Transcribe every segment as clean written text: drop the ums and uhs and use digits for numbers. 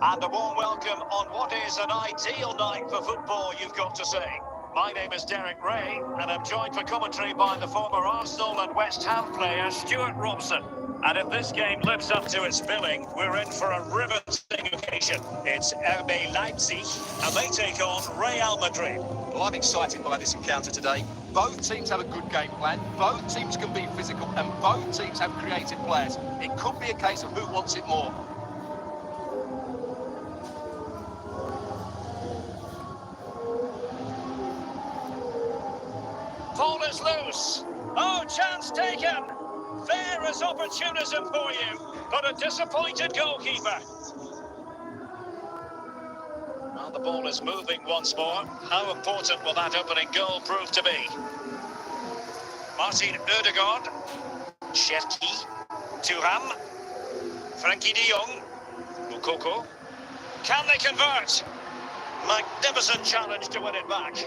And a warm welcome on what is an ideal night for football, you've got to say. My name is Derek Ray, and I'm joined for commentary by the former Arsenal and West Ham player Stuart Robson. And if this game lives up to its billing, we're in for a riveting occasion. It's RB Leipzig, and they take on Real Madrid. Well, I'm excited by this encounter today. Both teams have a good game plan, both teams can be physical, and both teams have creative players. It could be a case of who wants it more. Ball is loose. Oh, chance taken. There is opportunism for you, but a disappointed goalkeeper. Well, the ball is moving once more. How important will that opening goal prove to be? Martin Ødegaard, Cherki, Thuram, Frankie de Jong, Moukoko. Can they convert? Magnificent challenge to win it back.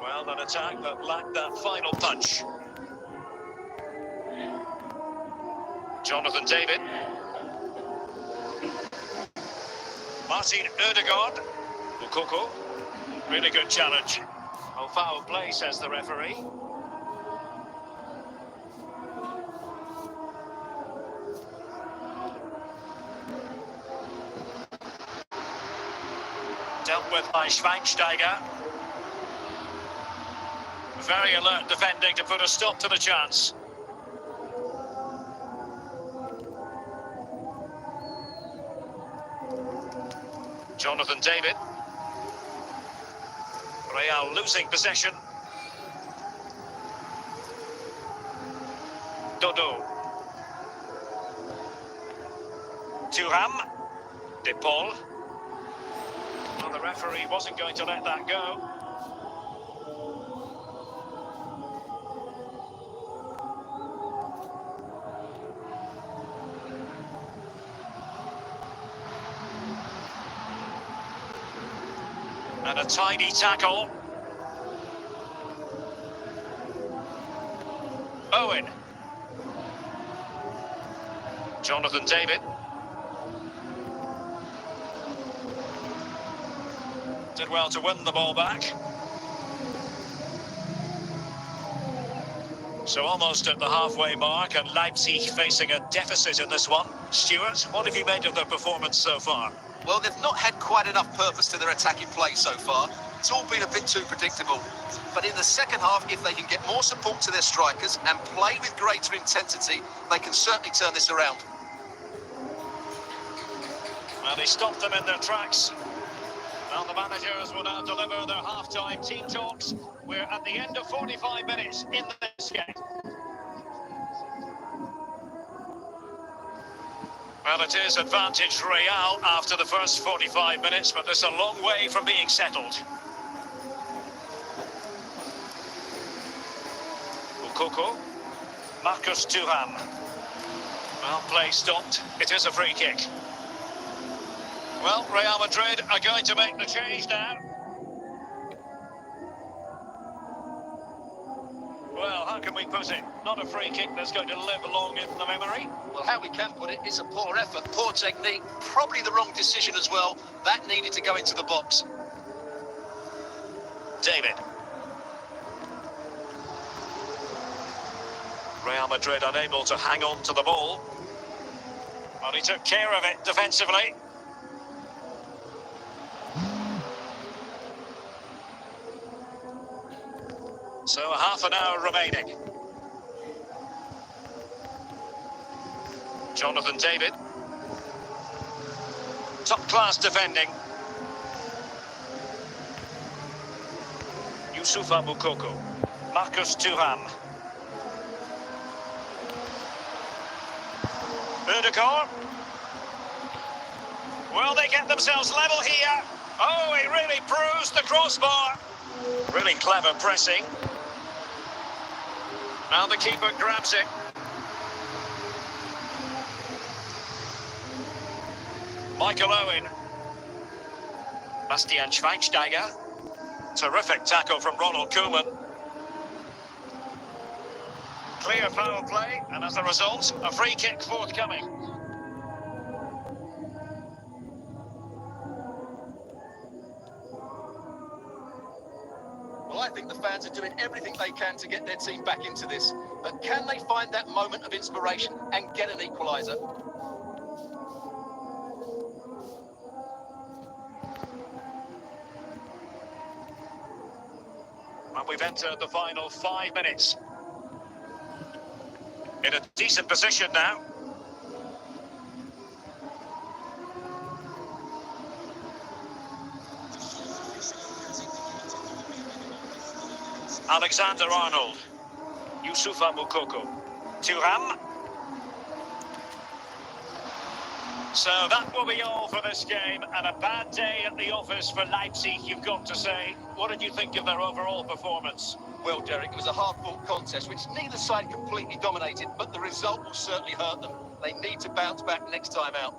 Well, an attack that lacked that final punch. Jonathan David. Martin Ødegaard. Moukoko. Really good challenge. Oh, foul play, says the referee. Dealt with by Schweinsteiger. Very alert defending to put a stop to the chance. Jonathan David. Real losing possession. Dodo. Thuram. De Paul. Well, the referee wasn't going to let that go. And a tidy tackle. Owen. Jonathan David. Did well to win the ball back. So almost at the halfway mark, and Leipzig facing a deficit in this one. Stuart, what have you made of their performance so far? Well, they've not had quite enough purpose to their attacking play so far. It's all been a bit too predictable. But in the second half, if they can get more support to their strikers and play with greater intensity, they can certainly turn this around. Well, he stopped them in their tracks. Well, the managers will now deliver their half-time team talks. We're at the end of 45 minutes in this game. Well, it is advantage Real after the first 45 minutes, but there's a long way from being settled. Moukoko, Marcus Thuram. Well, play stopped. It is a free kick. Well, Real Madrid are going to make the change now. Well, how can we put it? Not a free kick that's going to live long in the memory. Well, how we can put it, it's a poor effort, poor technique, probably the wrong decision as well. That needed to go into the box. David. Real Madrid unable to hang on to the ball. Well, he took care of it defensively. So a half an hour remaining. Jonathan David. Top-class defending. Youssoufa Moukoko. Marcus Thuram. Ødegaard. Will they get themselves level here? Oh, he really bruised the crossbar. Really clever pressing. Now the keeper grabs it. Michael Owen. Bastian Schweinsteiger. Terrific tackle from Ronald Koeman. Clear foul play, and as a result, a free kick forthcoming. fans are doing everything they can to get their team back into this. But can they find that moment of inspiration and get an equaliser? And we've entered the final 5 minutes. In a decent position now. Alexander-Arnold. Youssoufa Moukoko. Thuram. So that will be all for this game, and a bad day at the office for Leipzig, you've got to say. What did you think of their overall performance? Well, Derek, it was a hard-fought contest, which neither side completely dominated, but the result will certainly hurt them. They need to bounce back next time out.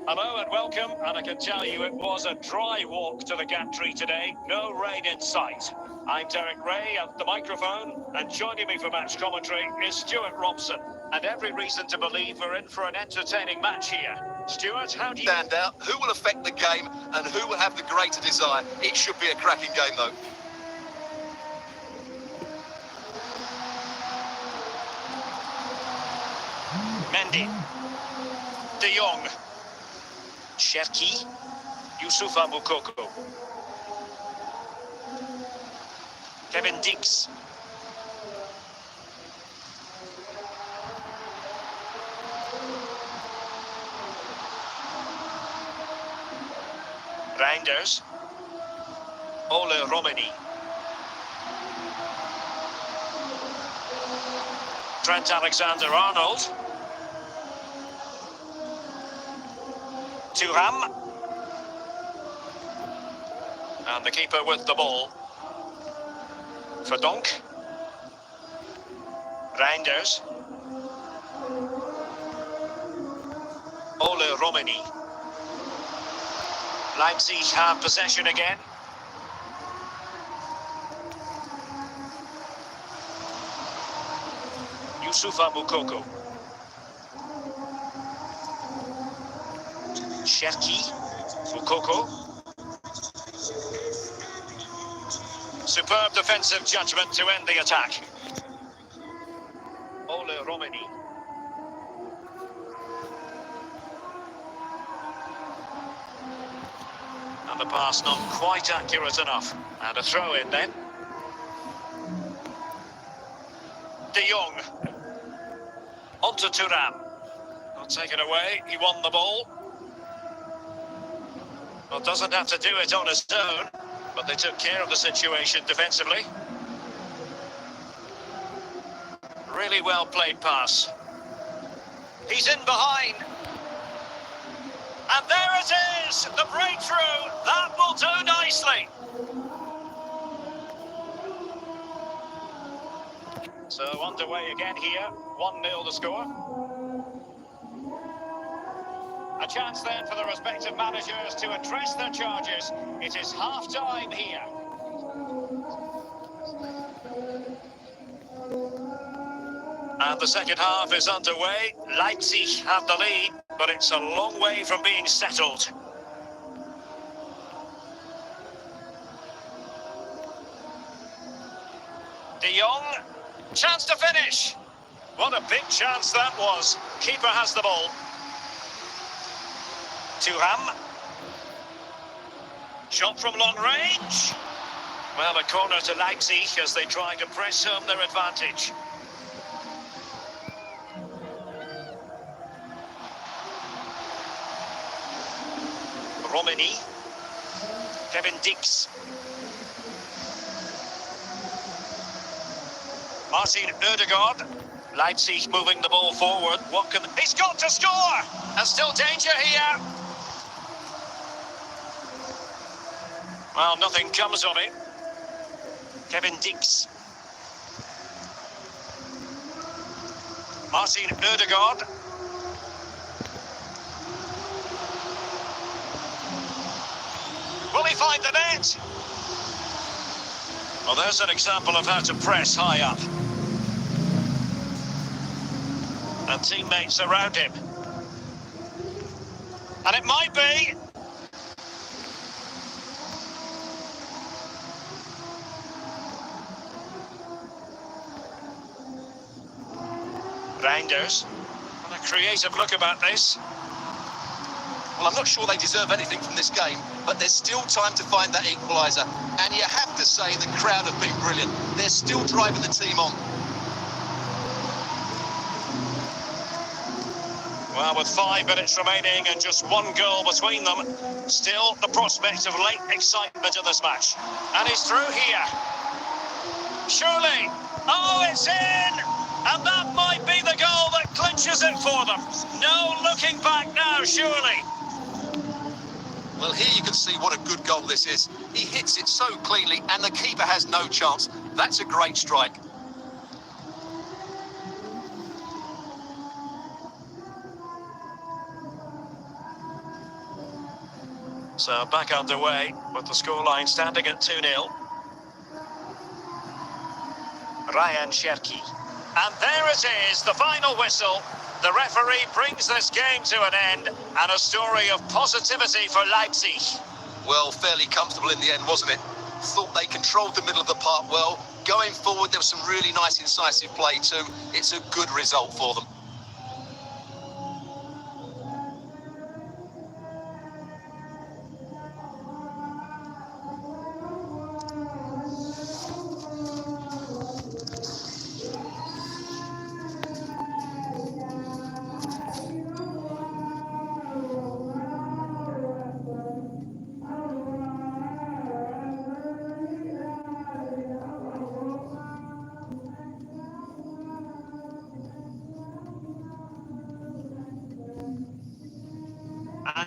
Hello and welcome, and I can tell you it was a dry walk to the gantry today, no rain in sight. I'm Derek Ray at the microphone, and joining me for match commentary is Stuart Robson. And every reason to believe we're in for an entertaining match here. Stuart, how do you Stand out? Who will affect the game and who will have the greater desire? It should be a cracking game though. Mendy, De Jong, Cherki, Youssoufa Moukoko, Kevin Dix, Reinders, Ole Romani, Trent Alexander-Arnold, Thuram, and the keeper with the ball. Verdonk, Reinders, Ole Romani. Leipzig have possession again. Youssoufa Moukoko. Cherki, Moukoko. Superb defensive judgment to end the attack. Ole Romani. And the pass not quite accurate enough. And a throw in then. De Jong. On to Thuram. Not taken away, he won the ball. Well, doesn't have to do it on his own, but they took care of the situation defensively. Really well played pass. He's in behind. And there it is, the breakthrough. That will do nicely. So underway again here, 1-0 the score. A chance then for the respective managers to address their charges. It is half-time here. And the second half is underway. Leipzig have the lead, but it's a long way from being settled. De Jong, chance to finish. What a big chance that was. Keeper has the ball. Thuram. Shot from long range. Well, a corner to Leipzig as they try to press home their advantage. Romani. Kevin Dix. Martin Ødegaard. Leipzig moving the ball forward. What can... He's got to score! And still danger here. Well, nothing comes of it. Kevin Dix. Martin Ødegaard. Will he find the net? Well, there's an example of how to press high up. And teammates around him. And it might be. Reinders. And a creative look about this. Well, I'm not sure they deserve anything from this game, but there's still time to find that equaliser. And you have to say the crowd have been brilliant. They're still driving the team on. Well, with 5 minutes remaining and just one goal between them, still the prospect of late excitement in this match. And he's through here. Surely. Oh, it's in! And that might be the goal that clinches it for them. No looking back now, surely. Well, here you can see what a good goal this is. He hits it so cleanly and the keeper has no chance. That's a great strike. So back underway with the scoreline standing at 2-0. Ryan Cherki. And there it is, the final whistle. The referee brings this game to an end, and a story of positivity for Leipzig. Well, fairly comfortable in the end, wasn't it? Thought they controlled the middle of the park well. Going forward, there was some really nice incisive play too. It's a good result for them.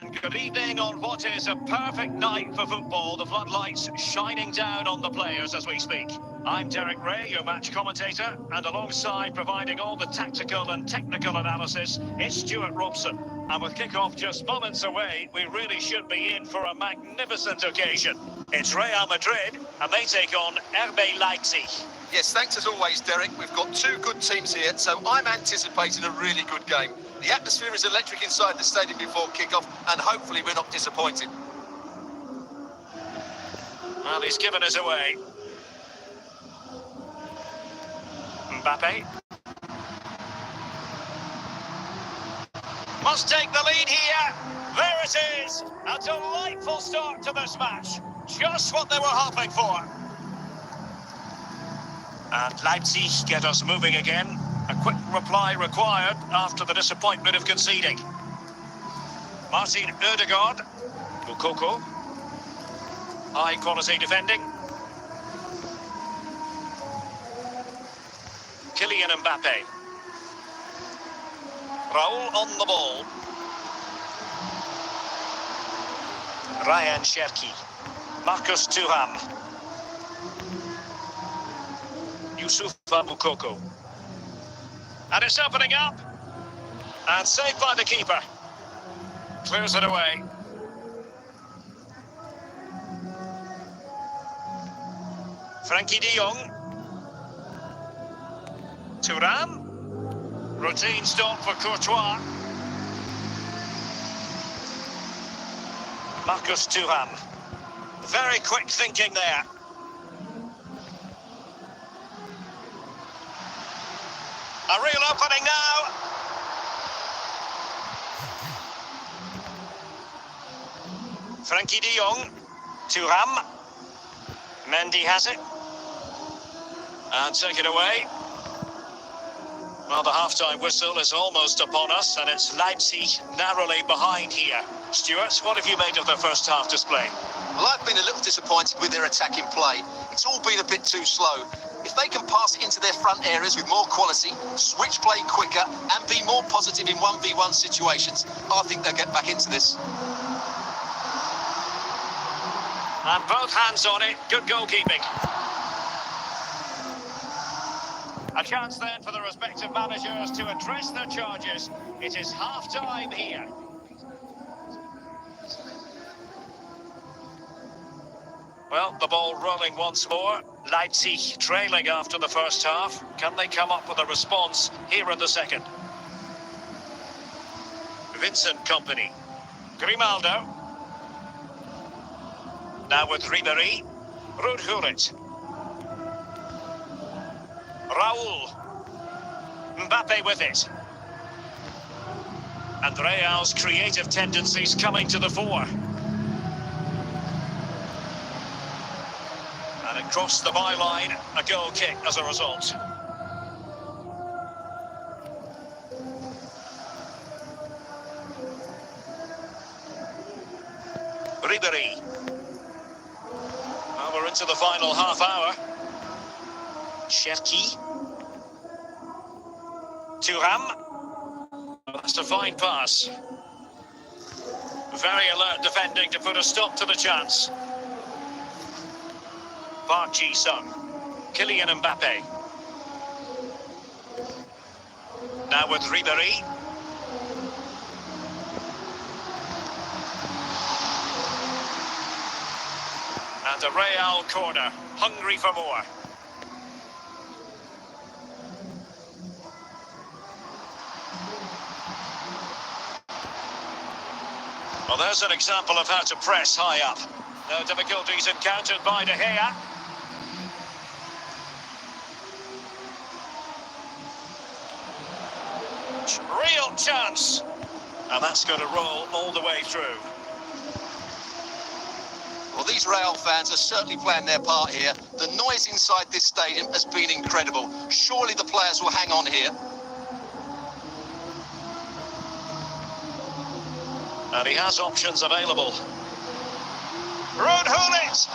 And good evening on what is a perfect night for football. The floodlights shining down on the players as we speak. I'm Derek Ray, your match commentator, and alongside providing all the tactical and technical analysis, it's Stuart Robson. And with kick-off just moments away, we really should be in for a magnificent occasion. It's Real Madrid, and they take on RB Leipzig. Yes, thanks as always, Derek. We've got two good teams here, so I'm anticipating a really good game. The atmosphere is electric inside the stadium before kick-off, and hopefully we're not disappointed. Well, he's given us away. Mbappe. Must take the lead here. There it is. A delightful start to this match. Just what they were hoping for. And Leipzig get us moving again. A quick reply required after the disappointment of conceding. Martin Ødegaard. Mukau. High quality defending. Kylian Mbappe. Raul on the ball. Ryan Cherki. Marcus Thuram. Youssoufa Moukoko. And it's opening up. And saved by the keeper. Clears it away. Frankie de Jong. Thuram. Routine stop for Courtois. Marcus Thuram. Very quick thinking there. A real opening now. Frankie de Jong. Thuram. Mendy has it. And take it away. Well, the half-time whistle is almost upon us, and it's Leipzig narrowly behind here. Stuart, what have you made of their first half display? Well, I've been a little disappointed with their attacking play. It's all been a bit too slow. If they can pass it into their front areas with more quality, switch play quicker, and be more positive in 1v1 situations, I think they'll get back into this. And both hands on it. Good goalkeeping. A chance then for the respective managers to address their charges. It is half-time here. Well, the ball rolling once more. Leipzig trailing after the first half. Can they come up with a response here in the second? Vincent Kompany. Grimaldo. Now with Ribéry. Ruud Gullit. Raul. Mbappe with it. And Real's creative tendencies coming to the fore. And it crossed the byline, a goal kick as a result. Ribéry. Well, we're into the final half hour. Cherki. Thuram. That's a fine pass. Very alert defending to put a stop to the chance. Park Ji-sung. Kylian Mbappe. Now with Ribéry. And a Real corner, hungry for more. Well, there's an example of how to press high up. No difficulties encountered by De Gea. Real chance. And that's going to roll all the way through. Well, these Real fans are certainly playing their part here. The noise inside this stadium has been incredible. Surely the players will hang on here. And he has options available. Road it!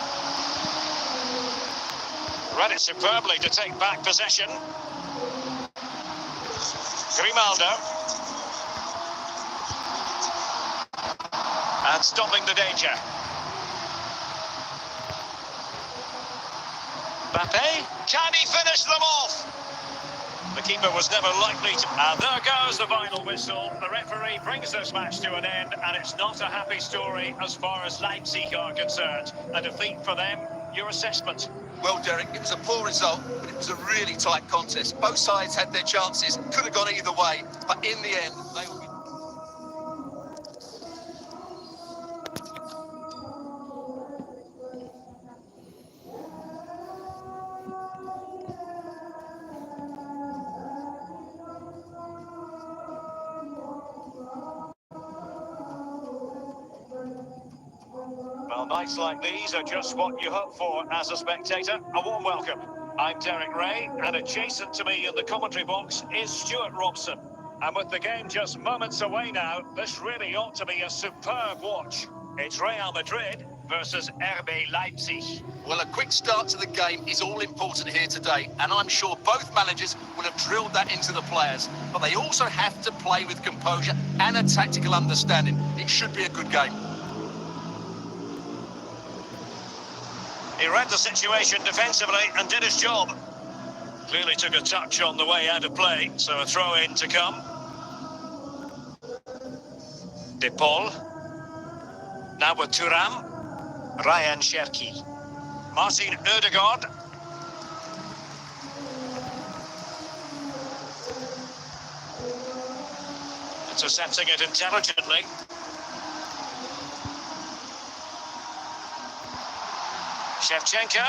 Read it superbly to take back possession. Grimaldo. And stopping the danger. Mbappe, can he finish them off? The keeper was never likely to... And there goes the final whistle. The referee brings this match to an end, and it's not a happy story as far as Leipzig are concerned. A defeat for them. Your assessment? Well, Derek, it was a poor result, but it was a really tight contest. Both sides had their chances, could have gone either way, but in the end, they will be... Well, nights like these are just what you hope for as a spectator. A warm welcome. I'm Derek Ray, and adjacent to me in the commentary box is Stuart Robson. And with the game just moments away now, this really ought to be a superb watch. It's Real Madrid versus RB Leipzig. Well, a quick start to the game is all important here today, and I'm sure both managers will have drilled that into the players. But they also have to play with composure and a tactical understanding. It should be a good game. He read the situation defensively and did his job. Clearly took a touch on the way out of play, so a throw-in to come. De Paul. Now with Thuram. Ryan Cherki. Martin Ødegaard. Intercepting it intelligently. Shevchenko.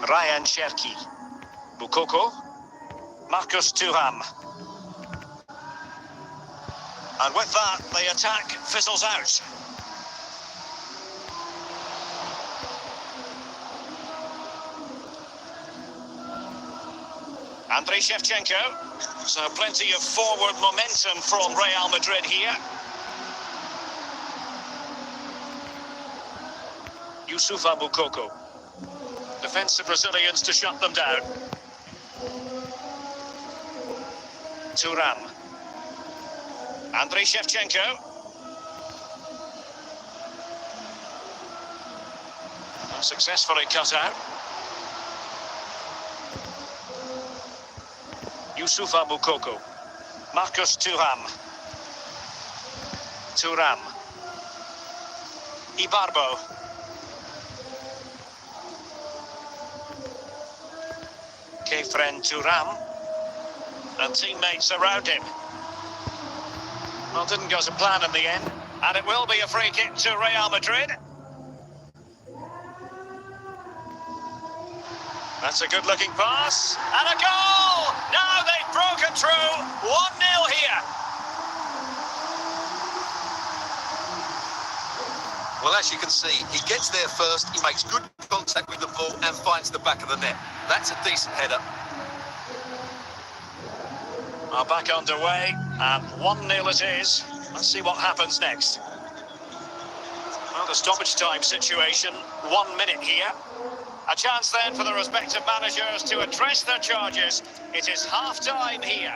Ryan Cherki. Moukoko. Marcus Thuram. And with that, the attack fizzles out. Andrei Shevchenko. So plenty of forward momentum from Real Madrid here. Youssoufa Moukoko. Defensive resilience to shut them down. Thuram. Andrei Shevchenko. Successfully cut out. Youssoufa Moukoko. Marcus Thuram. Thuram. Ibarbo. Kefren Thuram. And teammates around him. Well, didn't go to plan in the end. And it will be a free kick to Real Madrid. That's a good-looking pass. And a goal! Now they've broken through. 1-0 here. Well, as you can see, he gets there first, he makes good contact with the ball and finds the back of the net. That's a decent header. Are back underway, and 1-0 it is. Let's see what happens next. Well, the stoppage time situation, 1 minute here. A chance then for the respective managers to address their charges. It is half-time here.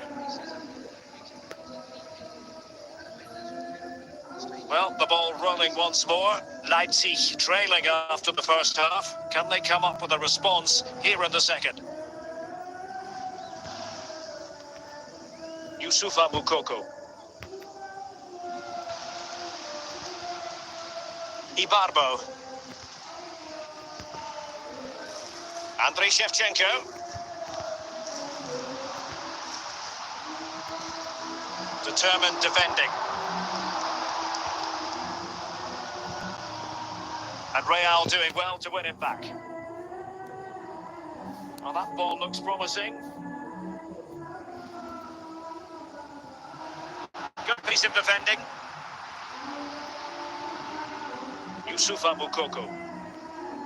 Well, the ball rolling once more. Leipzig trailing after the first half. Can they come up with a response here in the second? Youssoufa Moukoko. Ibarbo. Andriy Shevchenko. Determined defending. And Real doing well to win it back. Well, that ball looks promising. Good piece of defending. Youssoufa Moukoko.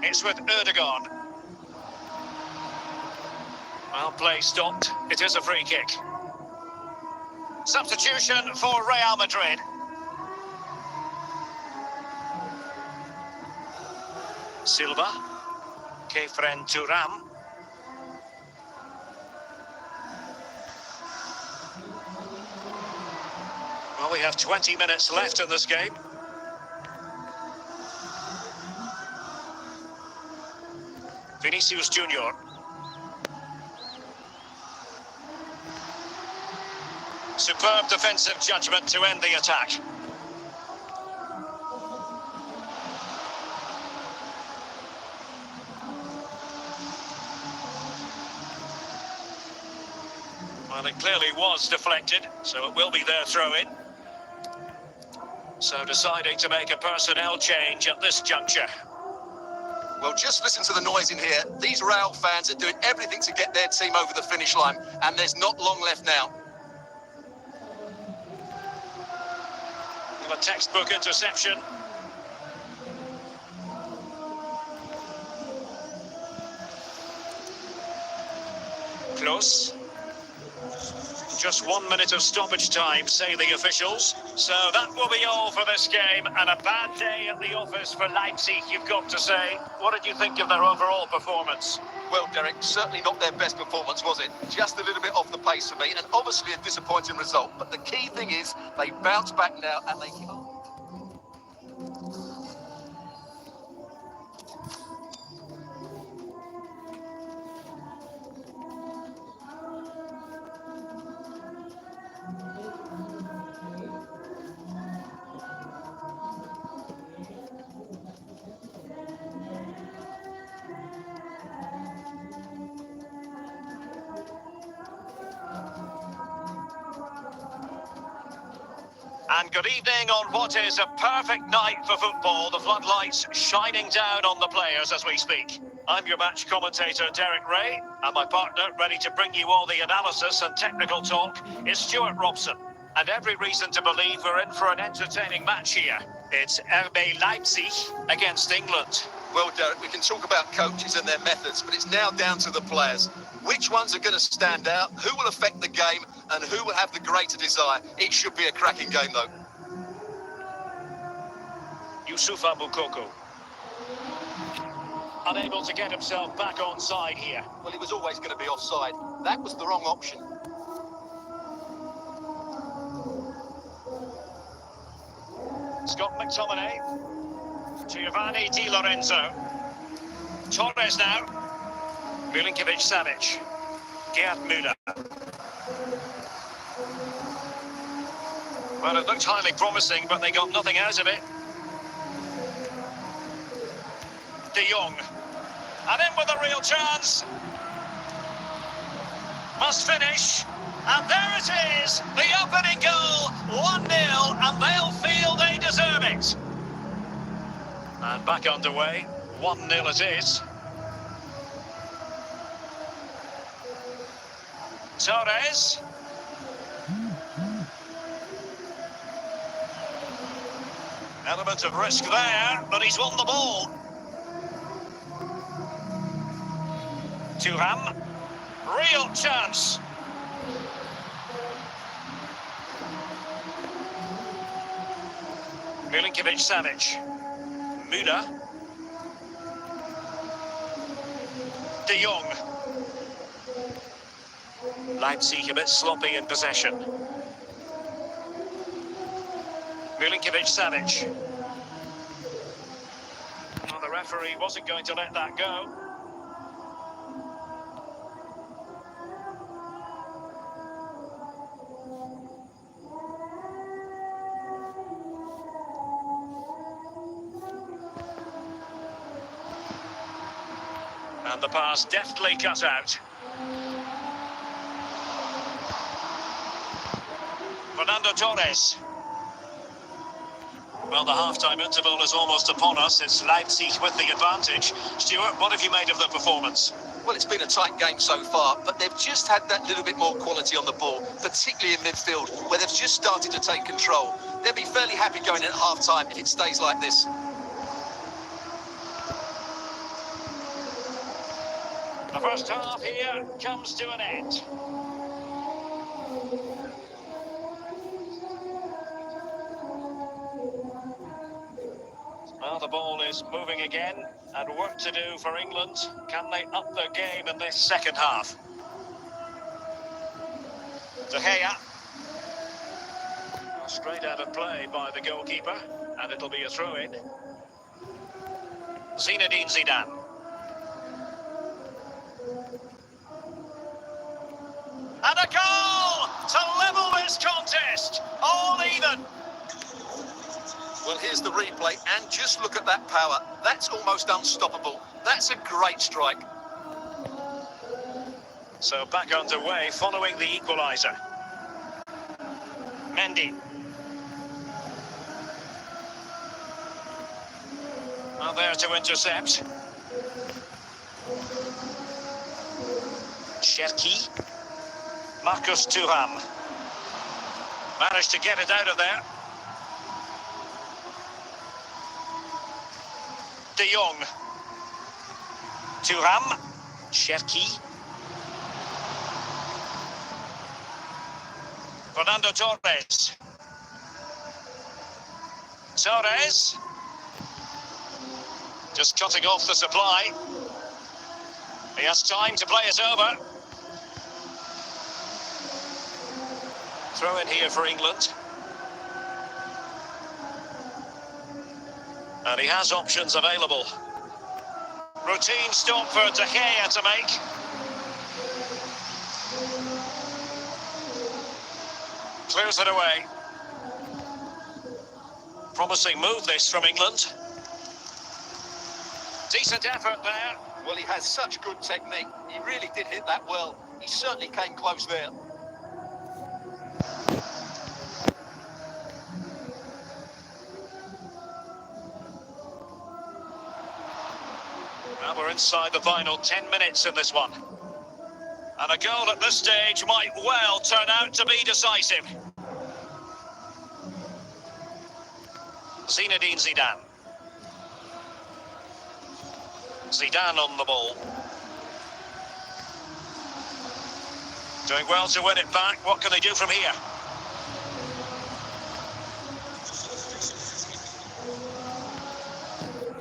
It's with Erdogan. Well, play stopped. It is a free kick. Substitution for Real Madrid. Silva. Kesenjangan. Well, we have 20 minutes left in this game. Vinicius Junior. Superb defensive judgment to end the attack. Well, it clearly was deflected, so it will be their throw-in. So deciding to make a personnel change at this juncture. Well, just listen to the noise in here. These Real fans are doing everything to get their team over the finish line, and there's not long left now. A textbook interception. Close. Just 1 minute of stoppage time, say the officials. So that will be all for this game, and a bad day at the office for Leipzig, you've got to say. What did you think of their overall performance? Well, Derek, certainly not their best performance, was it? Just a little bit off the pace for me, and obviously a disappointing result. But the key thing is they bounce back now and they... And good evening on what is a perfect night for football. The floodlights shining down on the players as we speak. I'm your match commentator, Derek Ray, and my partner, ready to bring you all the analysis and technical talk, is Stuart Robson. And every reason to believe we're in for an entertaining match here. It's RB Leipzig against England. Well, Derek, we can talk about coaches and their methods, but it's now down to the players. Which ones are going to stand out, who will affect the game, and who will have the greater desire? It should be a cracking game, though. Youssoufa Moukoko. Unable to get himself back on side here. Well, he was always going to be offside. That was the wrong option. Scott McTominay. Giovanni Di Lorenzo. Torres now. Milinkovic-Savic. Gerd Müller. Well, it looked highly promising, but they got nothing out of it. De Jong. And in with a real chance. Must finish. And there it is. The opening goal. 1-0. And they'll feel they deserve it. And back underway. 1-0 it is. Torres. Element of risk there, but he's won the ball. Thuram. Real chance. Milinkovic-Savic. Müller. De Jong. Leipzig a bit sloppy in possession. Milinkovic-Savic. Well, the referee wasn't going to let that go. And the pass deftly cut out. Fernando Torres. Well, the half-time interval is almost upon us. It's Leipzig with the advantage. Stuart, what have you made of the performance? Well, it's been a tight game so far, but they've just had that little bit more quality on the ball, particularly in midfield, where they've just started to take control. They'll be fairly happy going in at half-time if it stays like this. The first half here comes to an end. Well, the ball is moving again, and work to do for England. Can they up their game in this second half? De Gea. Straight out of play by the goalkeeper, and it'll be a throw-in. Zinedine Zidane. And a goal to level this contest. All even. Well, here's the replay, and just look at that power. That's almost unstoppable. That's a great strike. So back underway following the equaliser. Mendy. Well, there to intercept. Cherki. Marcus Thuram. Managed to get it out of there. De Jong. Thuram. Cherki. Fernando Torres. Torres. Just cutting off the supply. He has time to play it over. Throw in here for England. And he has options available. Routine stop for De Gea to make. Clears it away. Promising move this from England. Decent effort there. Well, he has such good technique. He really did hit that well. He certainly came close there. Well, we're inside the final 10 minutes in this one. And a goal at this stage might well turn out to be decisive. Zinedine Zidane. Zidane on the ball. Doing well to win it back. What can they do from here?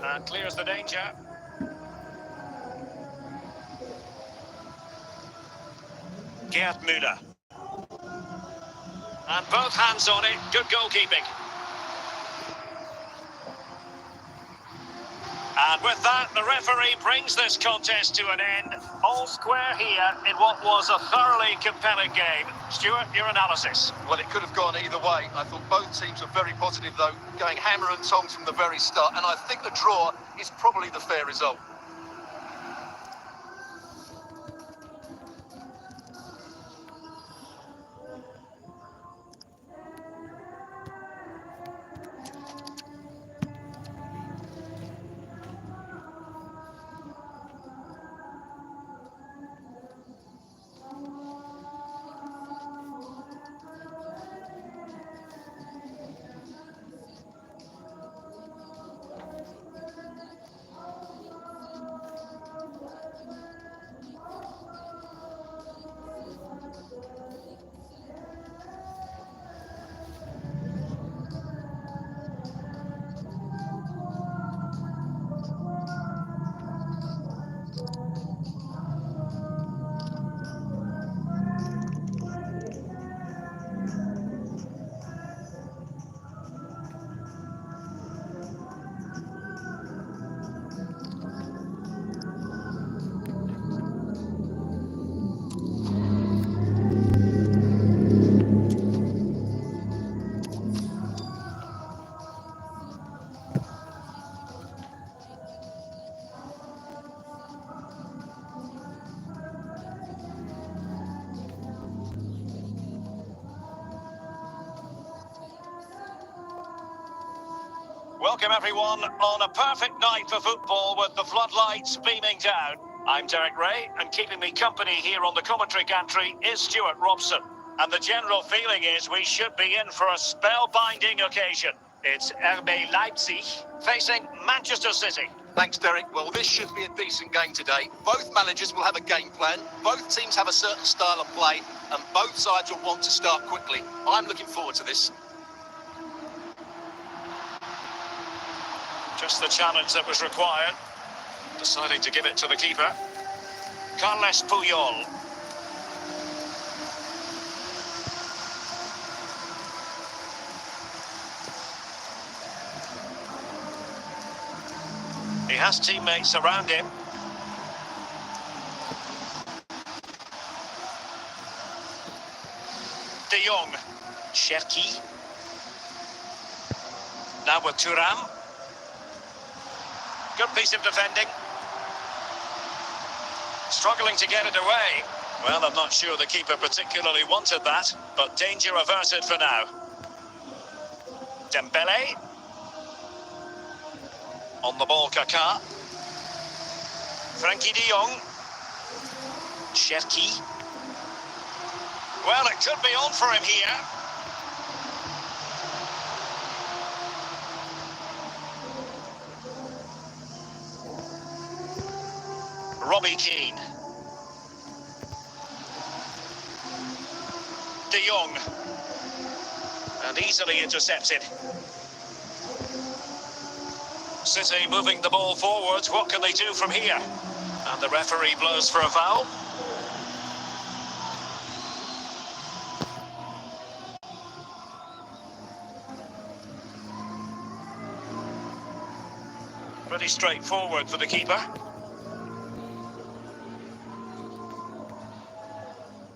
And clears the danger. Gerd Müller. And both hands on it. Good goalkeeping. And with that, the referee brings this contest to an end. All square here in what was a thoroughly compelling game. Stuart, your analysis? Well, it could have gone either way. I thought both teams were very positive, though, going hammer and tongs from the very start. And I think the draw is probably the fair result. Welcome everyone on a perfect night for football with the floodlights beaming down. I'm Derek Ray, and keeping me company here on the commentary gantry is Stuart Robson. And the general feeling is we should be in for a spellbinding occasion. It's RB Leipzig facing Manchester City. Thanks, Derek. Well, this should be a decent game today. Both managers will have a game plan. Both teams have a certain style of play, and both sides will want to start quickly. I'm looking forward to this. Just the challenge that was required. Deciding to give it to the keeper. Carles Puyol. He has teammates around him. De Jong. Cherki. Now with Thuram. Good piece of defending. Struggling to get it away. Well, I'm not sure the keeper particularly wanted that, but danger averted for now. Dembele. On the ball, Kaká. Frankie de Jong. Cherki. Well, it could be on for him here. Robbie Keane. De Jong. And easily intercepted. City moving the ball forwards. What can they do from here? And the referee blows for a foul. Pretty straightforward for the keeper.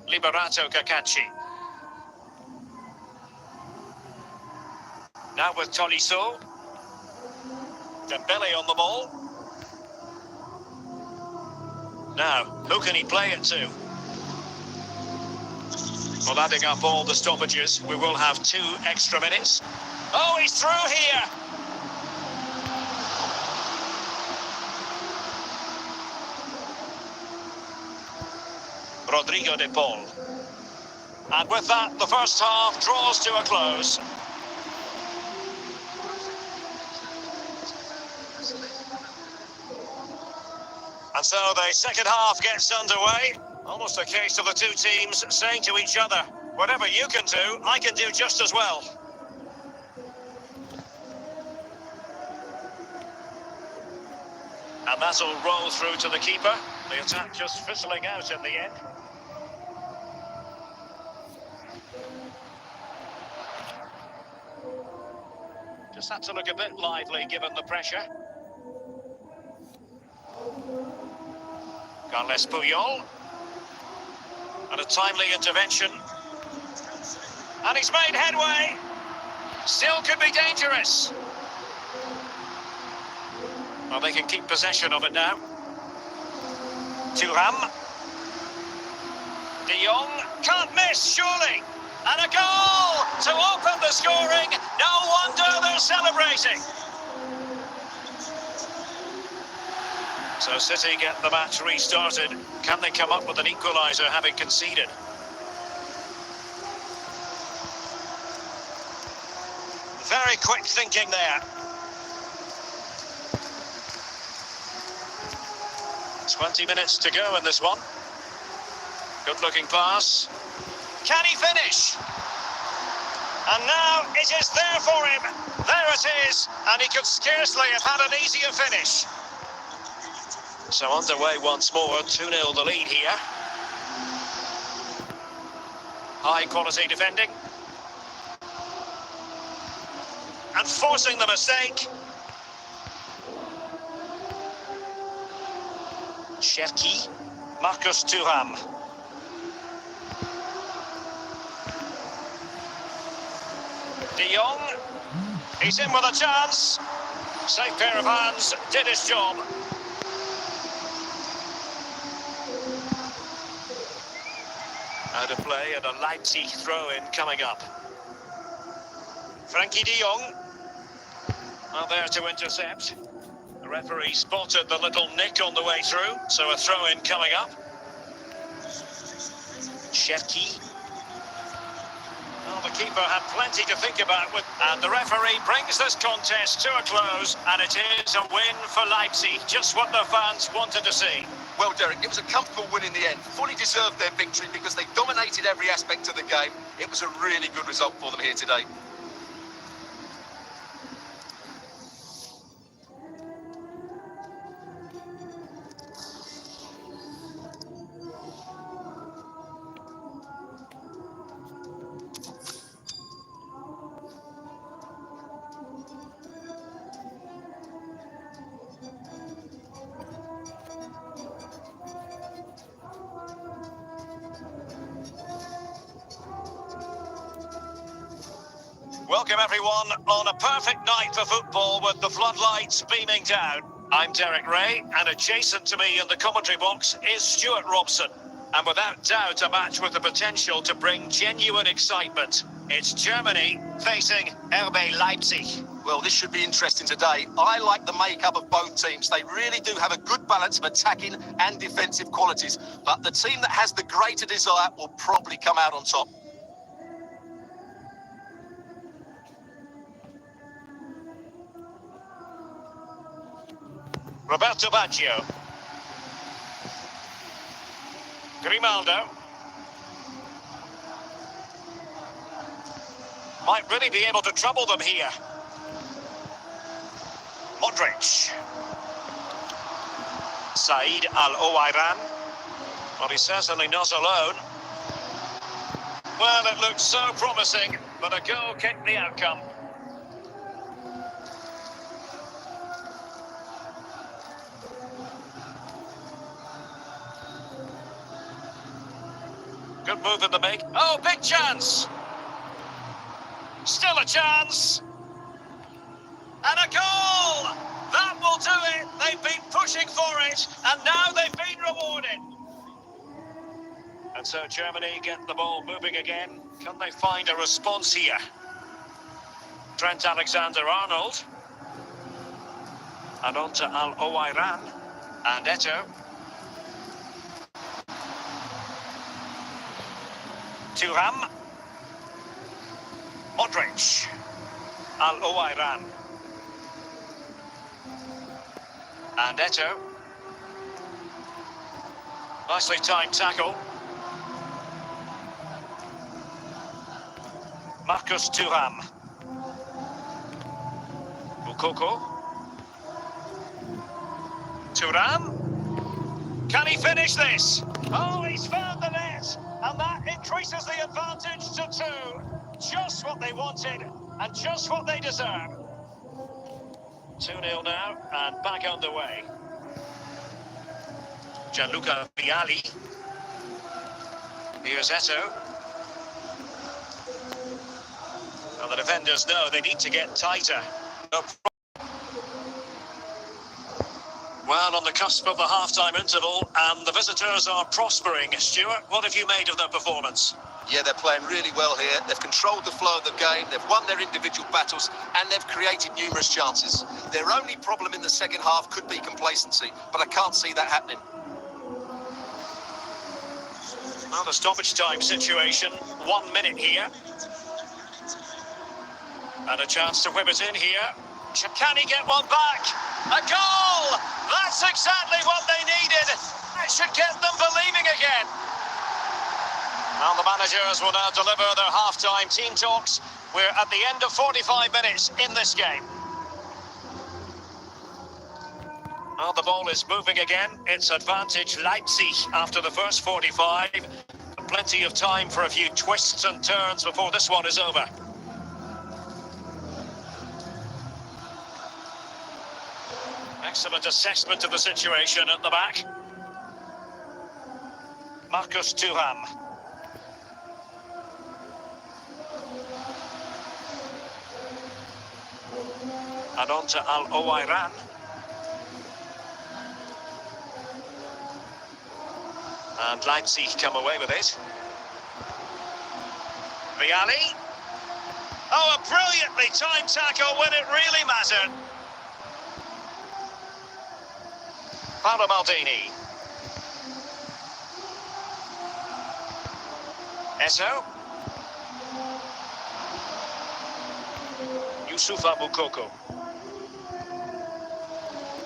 Liberato Cacachi. Now with Tolisso. Dembele on the ball. Now, who can he play it to? Well, adding up all the stoppages, we will have 2 extra minutes. Oh, he's through here! Rodrigo de Paul. And with that, the first half draws to a close. And so the second half gets underway. Almost a case of the two teams saying to each other, whatever you can do, I can do just as well. And that'll roll through to the keeper. The attack just fizzling out in the end. Just had to look a bit lively given the pressure. Carles Puyol. And a timely intervention. And he's made headway. Still could be dangerous. Well, they can keep possession of it now. Thuram. De Jong can't miss, surely. And a goal to open the scoring. No wonder they're celebrating. So City get the match restarted. Can they come up with an equaliser having conceded? Very quick thinking there. 20 minutes to go in this one. Good looking pass. Can he finish? And now it is there for him. There it is. And he could scarcely have had an easier finish. So underway once more, 2-0 the lead here. High quality defending. And forcing the mistake. Cherki, Marcus Thuram. De Jong, he's in with a chance. Safe pair of hands, did his job. Out of play and a Leipzig throw-in coming up. Frankie de Jong. Well, there to intercept. The referee spotted the little nick on the way through, so a throw-in coming up. Shefki. Well, the keeper had plenty to think about, and the referee brings this contest to a close, and it is a win for Leipzig, just what the fans wanted to see. Well, Derek, it was a comfortable win in the end. Fully deserved their victory because they dominated every aspect of the game. It was a really good result for them here today. Welcome everyone on a perfect night for football with the floodlights beaming down. I'm Derek Ray, and adjacent to me in the commentary box is Stuart Robson. And without doubt a match with the potential to bring genuine excitement. It's Germany facing RB Leipzig. Well, this should be interesting today. I like the makeup of both teams. They really do have a good balance of attacking and defensive qualities. But the team that has the greater desire will probably come out on top. Roberto Baggio. Grimaldo. Might really be able to trouble them here. Modric. Said Al-Owairan. Well, he's certainly not alone. Well, it looked so promising, but a goal kicked the outcome. Good move in the make. Oh, big chance! Still a chance! And a goal! That will do it! They've been pushing for it, and now they've been rewarded. And so Germany get the ball moving again. Can they find a response here? Trent Alexander-Arnold. And on to Al-Owairan. And Eto. Thuram. Modric. Al-Owairan. And Eto. Nicely timed tackle. Marcus Thuram. Mukau. Thuram. Can he finish this? Oh, he's found the net. And that increases the advantage to 2. Just what they wanted and just what they deserve. 2-0 now and back underway. Gianluca Vialli. Here's Eto. Well, the defenders know they need to get tighter. Well, on the cusp of the half-time interval, and the visitors are prospering. Stuart, what have you made of their performance? Yeah, they're playing really well here. They've controlled the flow of the game, they've won their individual battles, and they've created numerous chances. Their only problem in the second half could be complacency, but I can't see that happening. Well, the stoppage time situation, 1 minute here. And a chance to whip it in here. Can he get one back? A goal! That's exactly what they needed. It should get them believing again. Well, the managers will now deliver their half-time team talks. We're at the end of 45 minutes in this game. Well, the ball is moving again. It's advantage Leipzig after the first 45. Plenty of time for a few twists and turns before this one is over. Excellent assessment of the situation at the back. Marcus Thuram. And on to Al-Owairan. And Leipzig come away with it. Vialli. Oh, a brilliantly timed tackle when it really mattered. Paolo Maldini. Esso. Yusufa Mukoko.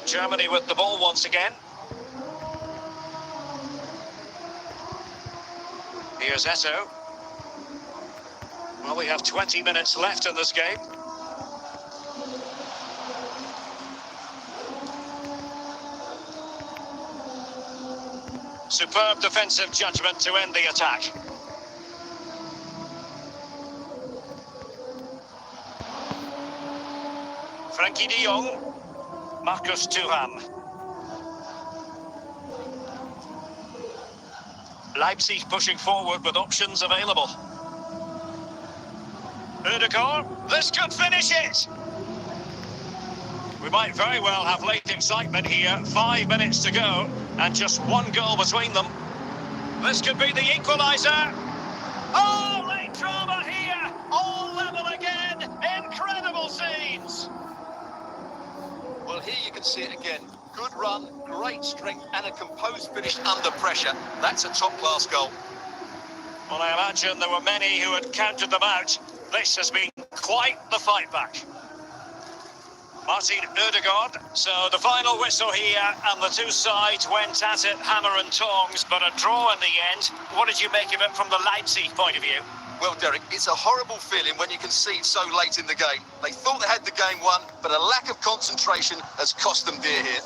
Germany with the ball once again. Here's Esso. Well, we have 20 minutes left in this game. Superb defensive judgment to end the attack. Frankie de Jong. Marcus Thuram. Leipzig pushing forward with options available. Ødegaard, this could finish it! We might very well have late excitement here. 5 minutes to go, and just one goal between them. This could be the equaliser. Oh, late drama here! All level again! Incredible scenes! Well, here you can see it again. Good run, great strength, and a composed finish under pressure. That's a top-class goal. Well, I imagine there were many who had counted them out. This has been quite the fight back. Martin Ødegaard. So the final whistle here, and the two sides went at it hammer and tongs, but a draw in the end. What did you make of it from the Leipzig point of view? Well, Derek, it's a horrible feeling when you concede so late in the game. They thought they had the game won, but a lack of concentration has cost them dear here.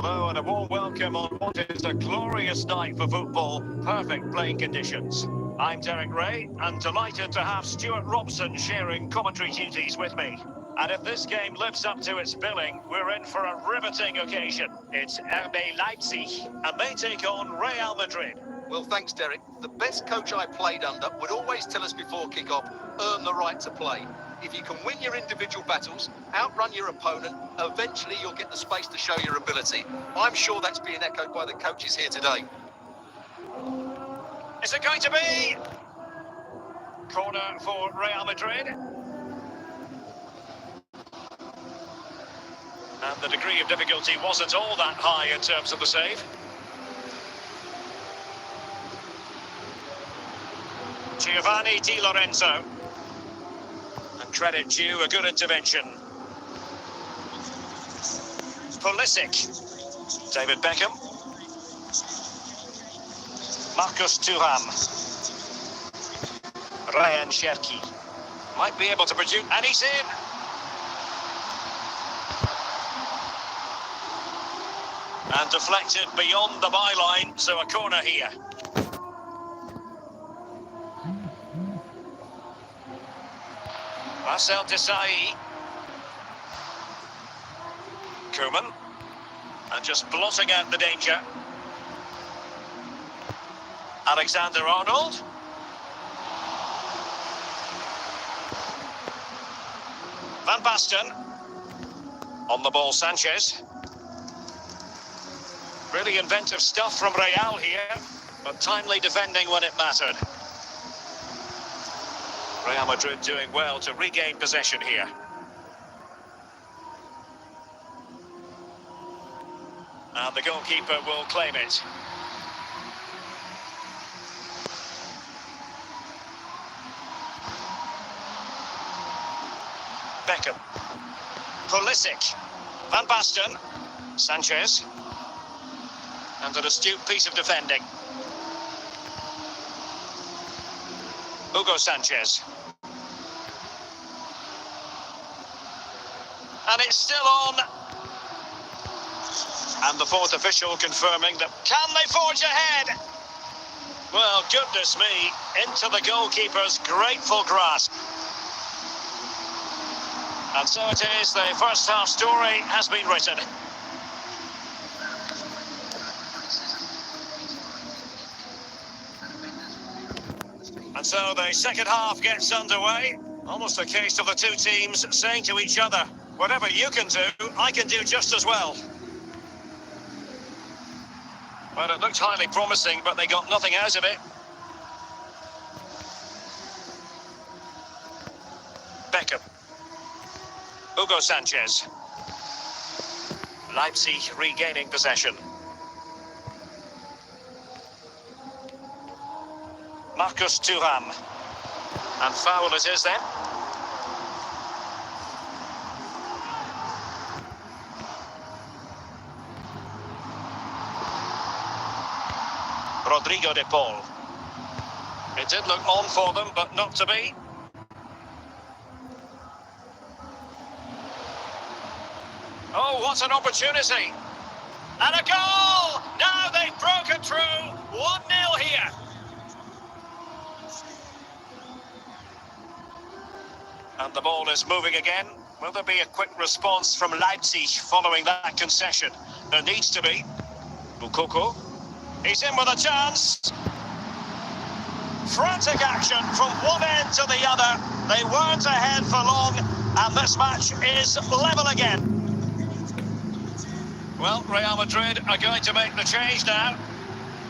Hello and a warm welcome on what is a glorious night for football. Perfect playing conditions. I'm Derek Ray and delighted to have Stuart Robson sharing commentary duties with me. And if this game lives up to its billing, we're in for a riveting occasion. It's RB Leipzig and they take on Real Madrid. Well, thanks, Derek. The best coach I played under would always tell us before kick-off, earn the right to play. If you can win your individual battles, outrun your opponent, eventually you'll get the space to show your ability. I'm sure that's being echoed by the coaches here today. Is it going to be? Corner for Real Madrid. And the degree of difficulty wasn't all that high in terms of the save. Giovanni Di Lorenzo. And credit due, a good intervention. Pulisic. David Beckham. Marcus Thuram. Ryan Cherki. Might be able to produce, and he's in. And deflected beyond the byline, so a corner here. Marcel Desailly. Koeman. And just blotting out the danger. Alexander-Arnold. Van Basten. On the ball, Sanchez. Really inventive stuff from Real here, but timely defending when it mattered. Real Madrid doing well to regain possession here. And the goalkeeper will claim it. Beckham. Pulisic. Van Basten. Sanchez. And an astute piece of defending. Hugo Sanchez. And it's still on. And the fourth official confirming that, can they forge ahead? Well, goodness me, into the goalkeeper's grateful grasp. And so it is, the first half story has been written. And so the second half gets underway. Almost a case of the two teams saying to each other, whatever you can do, I can do just as well. Well, it looked highly promising, but they got nothing out of it. Beckham. Hugo Sanchez. Leipzig regaining possession. Marcus Thuram. And foul it is then. Rodrigo de Paul. It did look on for them, but not to be. Oh, what an opportunity. And a goal! Now they've broken through. 1-0 here. And the ball is moving again. Will there be a quick response from Leipzig following that concession? There needs to be. Moukoko. He's in with a chance. Frantic action from one end to the other. They weren't ahead for long, and this match is level again. Well, Real Madrid are going to make the change now.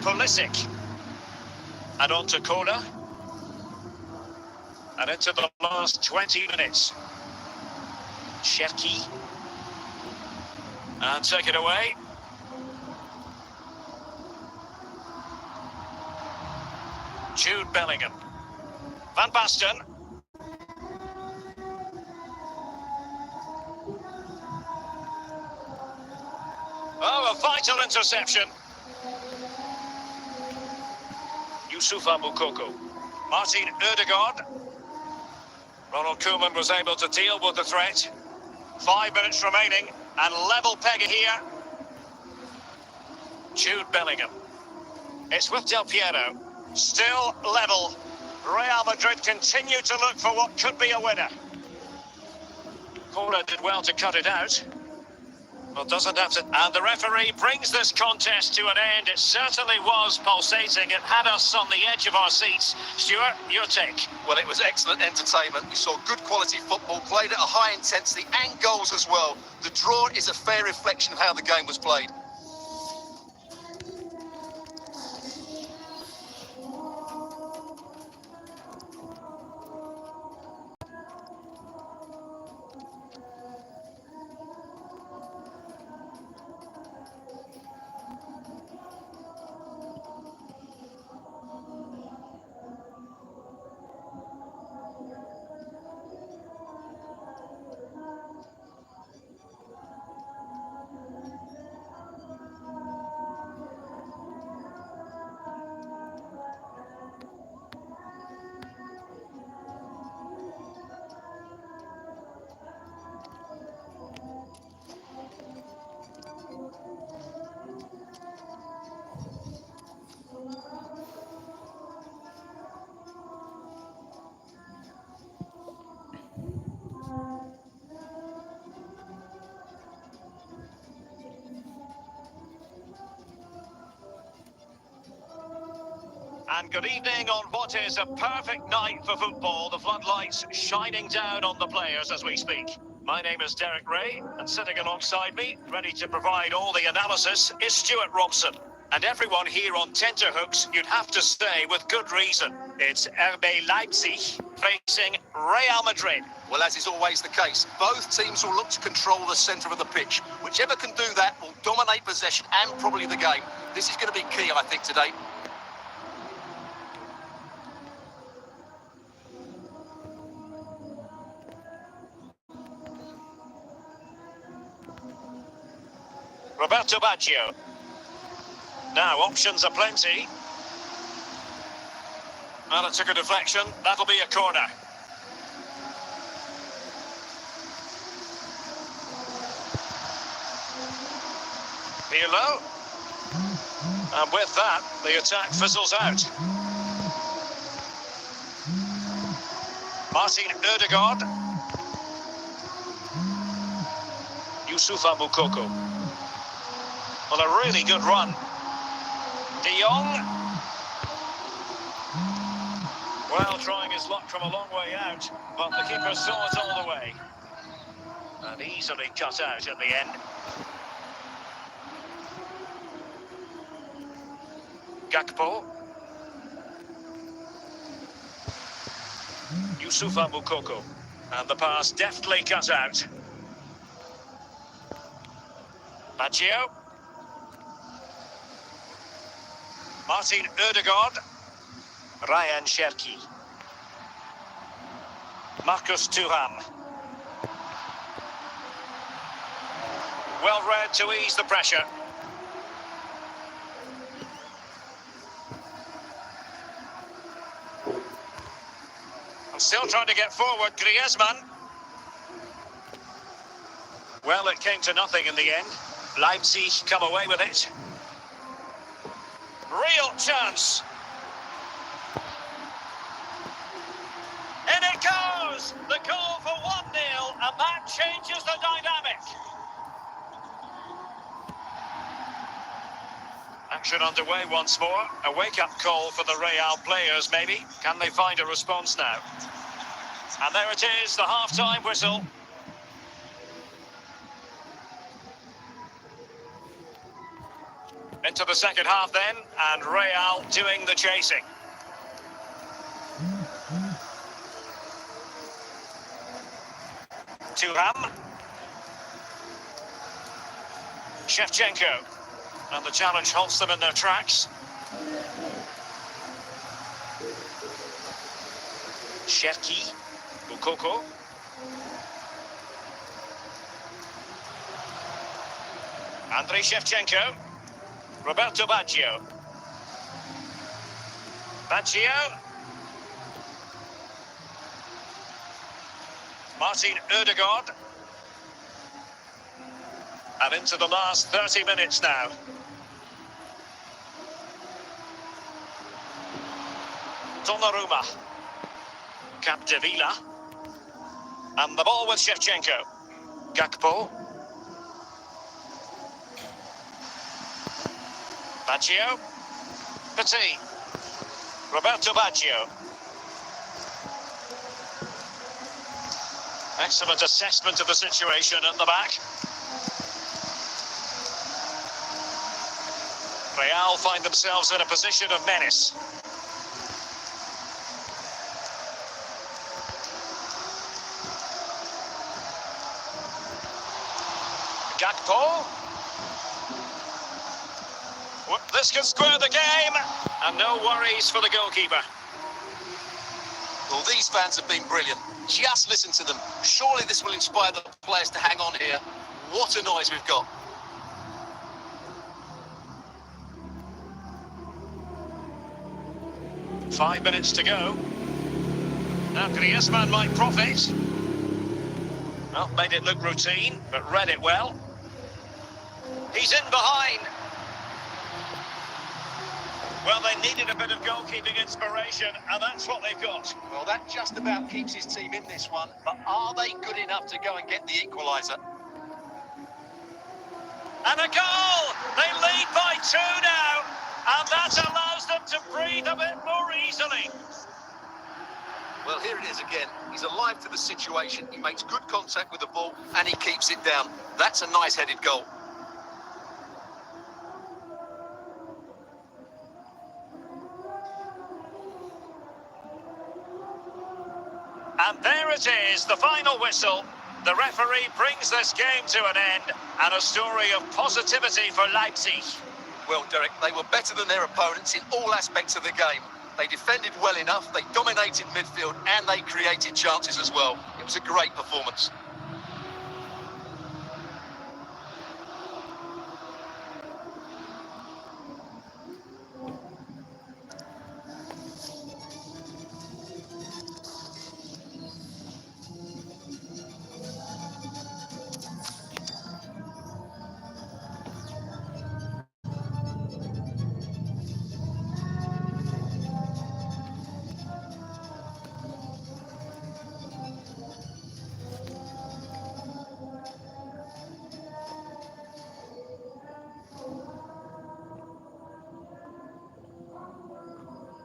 Pulisic. And on to Corner. And into the last 20 minutes. Cherki. And take it away. Jude Bellingham. Van Basten. Oh, a vital interception. Youssoufa Moukoko. Martin Ødegaard. Ronald Koeman was able to deal with the threat. 5 minutes remaining, and level pegging here. Jude Bellingham. It's with Del Piero. Still level. Real Madrid continue to look for what could be a winner. Corner did well to cut it out. Well, doesn't have to. And the referee brings this contest to an end. It certainly was pulsating. It had us on the edge of our seats. Stuart, your take? Well, it was excellent entertainment. We saw good quality football, played at a high intensity and goals as well. The draw is a fair reflection of how the game was played. And good evening on what is a perfect night for football. The floodlights shining down on the players as we speak. My name is Derek Ray, and sitting alongside me, ready to provide all the analysis, is Stuart Robson. And everyone here on tenterhooks, you'd have to say with good reason. It's RB Leipzig facing Real Madrid. Well, as is always the case, both teams will look to control the centre of the pitch. Whichever can do that will dominate possession and probably the game. This is going to be key, I think, today. Roberto Baggio. Now, options are plenty. Well, it took a deflection. That'll be a corner. Pirlo. And with that, the attack fizzles out. Martin Ødegaard. Youssoufa Moukoko. Well, a really good run. De Jong. Well, trying his luck from a long way out, but the keeper saw it all the way. And easily cut out at the end. Gakpo. Youssoufa Moukoko. And the pass deftly cut out. Baggio. Martin Ødegaard. Ryan Cherki. Marcus Thuram. Well read to ease the pressure. And still trying to get forward, Griezmann. Well, it came to nothing in the end. Leipzig come away with it. Real chance. In it goes! The goal for 1-0, and that changes the dynamic. Action underway once more. A wake-up call for the Real players, maybe. Can they find a response now? And there it is, the half-time whistle. Into the second half then, and Real doing the chasing. Thuram. Shevchenko. And the challenge halts them in their tracks. Cherki. Moukoko. Andrei Shevchenko. Roberto Baggio. Baggio. Martin Ødegaard. And into the last 30 minutes now. Donnarumma. Capdevila. And the ball with Shevchenko. Gakpo. Baggio. Petit. Roberto Baggio. Excellent assessment of the situation at the back. Real find themselves in a position of menace. Gakpo. This can square the game. And no worries for the goalkeeper. Well, these fans have been brilliant. Just listen to them. Surely this will inspire the players to hang on here. What a noise we've got. Five minutes to go. Now Griezmann might profit. Well, made it look routine, but read it well. He's in behind. Well, they needed a bit of goalkeeping inspiration, and that's what they've got. Well, that just about keeps his team in this one, but are they good enough to go and get the equaliser? And a goal! They lead by 2 now, and that allows them to breathe a bit more easily. Well, here it is again. He's alive to the situation. He makes good contact with the ball, and he keeps it down. That's a nice-headed goal. And there it is, the final whistle. The referee brings this game to an end, and a story of positivity for Leipzig. Well, Derek, they were better than their opponents in all aspects of the game. They defended well enough, they dominated midfield, and they created chances as well. It was a great performance.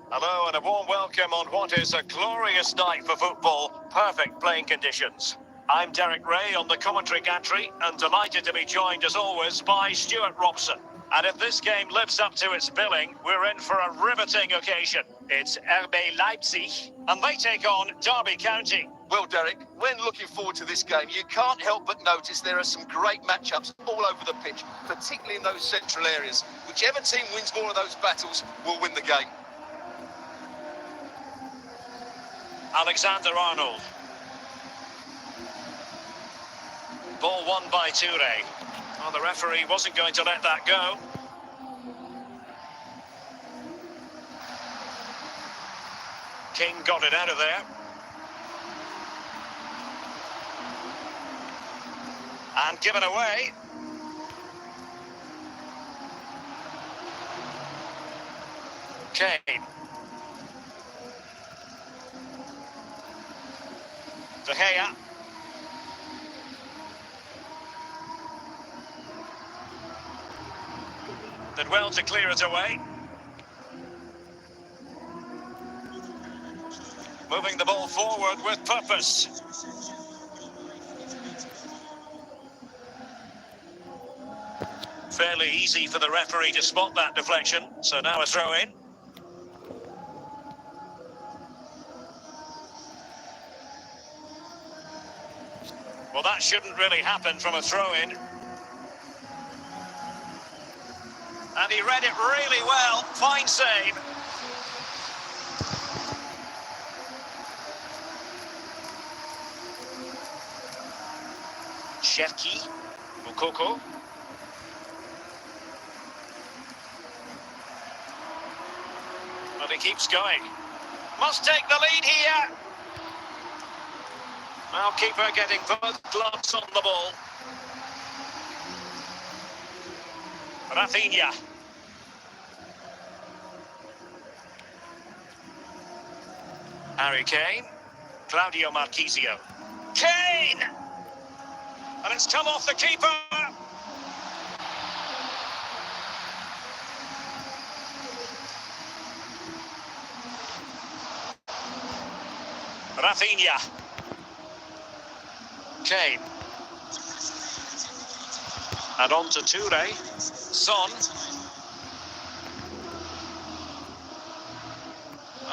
Hello and a warm welcome on what is a glorious night for football. Perfect playing conditions. I'm Derek Ray on the commentary gantry and delighted to be joined as always by Stuart Robson. And if this game lives up to its billing, we're in for a riveting occasion. It's RB Leipzig and they take on Derby County. Well, Derek, when looking forward to this game, you can't help but notice there are some great matchups all over the pitch, particularly in those central areas. Whichever team wins more of those battles will win the game. Alexander-Arnold. Ball won by Toure. Well, the referee wasn't going to let that go. King got it out of there. And given away. Kane. De Gea. Did well to clear it away. Moving the ball forward with purpose. Fairly easy for the referee to spot that deflection, so now a throw in. Well, that shouldn't really happen from a throw-in. And he read it really well. Fine save. Cherki. Moukoko. But he keeps going. Must take the lead here. Now keeper getting both gloves on the ball. Rafinha. Harry Kane. Claudio Marchisio. Kane! And it's come off the keeper. Rafinha. Kane. And on to Toure. Son.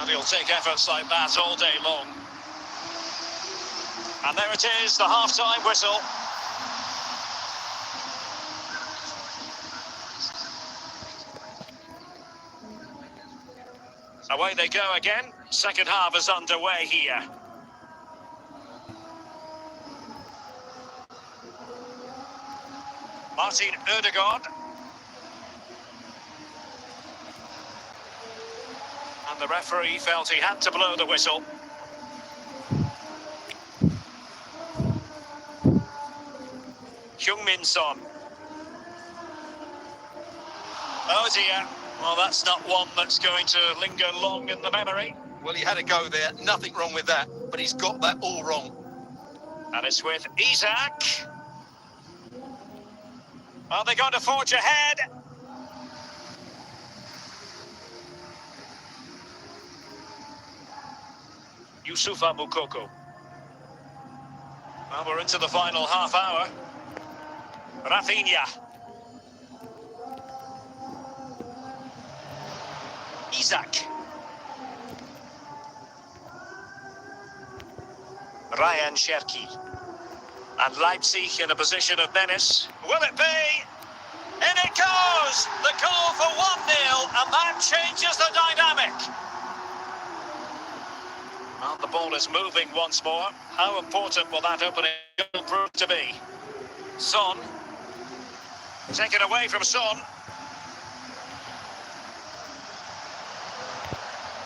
And he'll take efforts like that all day long. And there it is, the half-time whistle. Away they go again. Second half is underway here. Martin Ødegaard. And the referee felt he had to blow the whistle. Heung-min Son. Oh dear. Well, that's not one that's going to linger long in the memory. Well, he had a go there. Nothing wrong with that, but he's got that all wrong. And it's with Isak. Are they going to forge ahead? Youssoufa Moukoko. Well, we're into the final half hour. Rafinha. Isak. Ryan Cherki. And Leipzig in a position of menace. Will it be? In it goes! The goal for 1-0, and that changes the dynamic. And the ball is moving once more. How important will that opening goal prove to be? Son. Taken away from Son.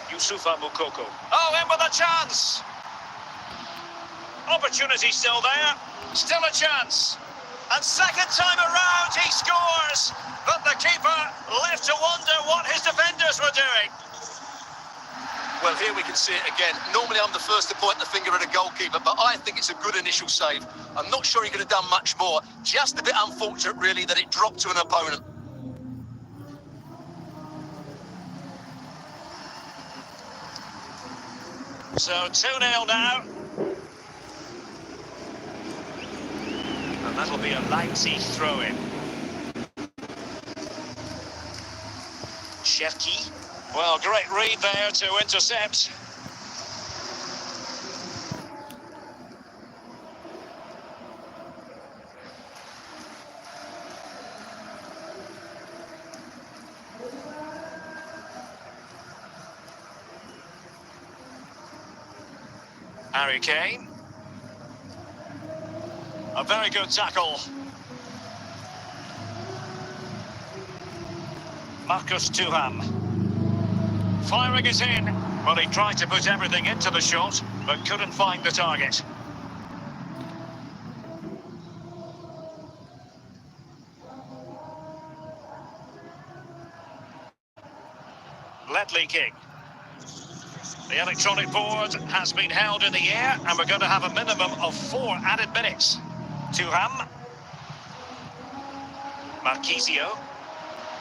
Youssoufa Moukoko. Oh, in with a chance! Opportunity still there. Still a chance. And second time around, he scores. But the keeper left to wonder what his defenders were doing. Well, here we can see it again. Normally I'm the first to point the finger at a goalkeeper, but I think it's a good initial save. I'm not sure he could have done much more. Just a bit unfortunate, really, that it dropped to an opponent. So 2-0 now. And that'll be a Leipzig throw-in. Cherki. Well, great read there to intercept. Harry Kane. A very good tackle. Marcus Thuram. Firing it in. Well, he tried to put everything into the shot, but couldn't find the target. Ledley King. The electronic board has been held in the air, and we're going to have a minimum of 4 added minutes. Thuram. Marchisio.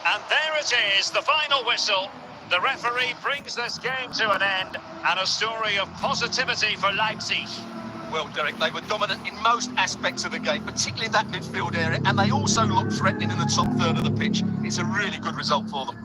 And there it is, the final whistle. The referee brings this game to an end, and a story of positivity for Leipzig. Well, Derek, they were dominant in most aspects of the game, particularly that midfield area, and they also looked threatening in the top third of the pitch. It's a really good result for them.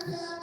realistis.